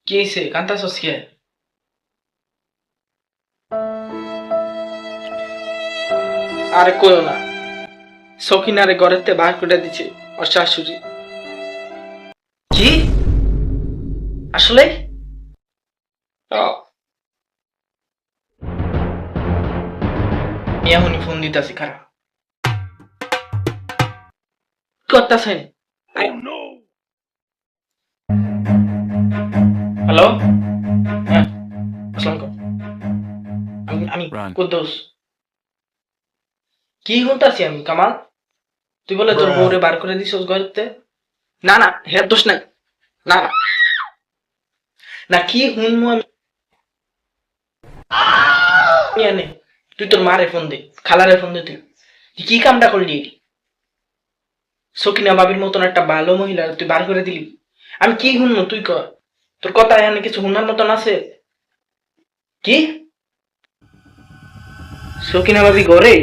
কি হয়েছে কান্তাছস কে? আরে কইও না, সকিনারে ঘরেতে বার করে দিছে ওর শাশুড়ি। কি? আসলে? আমি এখনই ফোন দিতেছি, খারাপ করতেছেন। হ্যালো, হ্যাঁ, আসসালামু আলাইকুম। আমি Run. কুদ্দুস। কি শুনতাছি আমি কামাল? তুই বলে তোর Bruh. বউরে বার করে দিছস ঘরেতে? না না, হের দোষ নাই। না না না, কি শুনবো আমি? এনে তুই তোর মারে ফোন দে, খালারে ফোন দে। তুই কি কামটা করলি এটি? সকিনা বাবির মতন একটা ভালো মহিলা তুই বার করে দিলি। আমি কি শুনবো তুই কর? তোর কথা এখানে কিছু শুনার মতন আছে? কি? সকিনা বাবি ঘরে?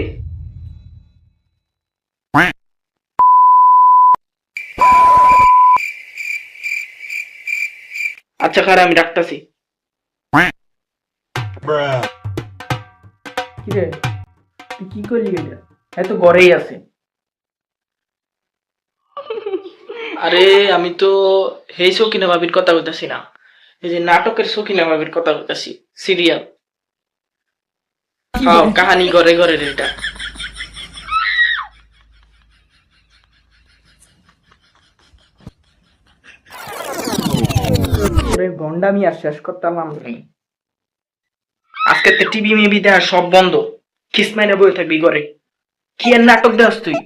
আচ্ছা খারাপ, আমি ডাকতাছি। Bruh. কি রে, তুই কি করলি এটা? এত ঘরেই আছে। আরে আমি তো এই সকিনা বাবির কথা বলতেছি না, এই যে নাটকের সকিনা বাবির কথা বলতেছি। সিরিয়াল। হ্যাঁ, কাহানি ঘরে ঘরে এটা। ওরে গন্ডামি আর শেষ করতাম আমি। আজকে তো টিভি মিভি দেখা সব বন্ধ। খিসমাইনে বয়ে থাকবি ঘরে। কি আর নাটক দেখাস তুই?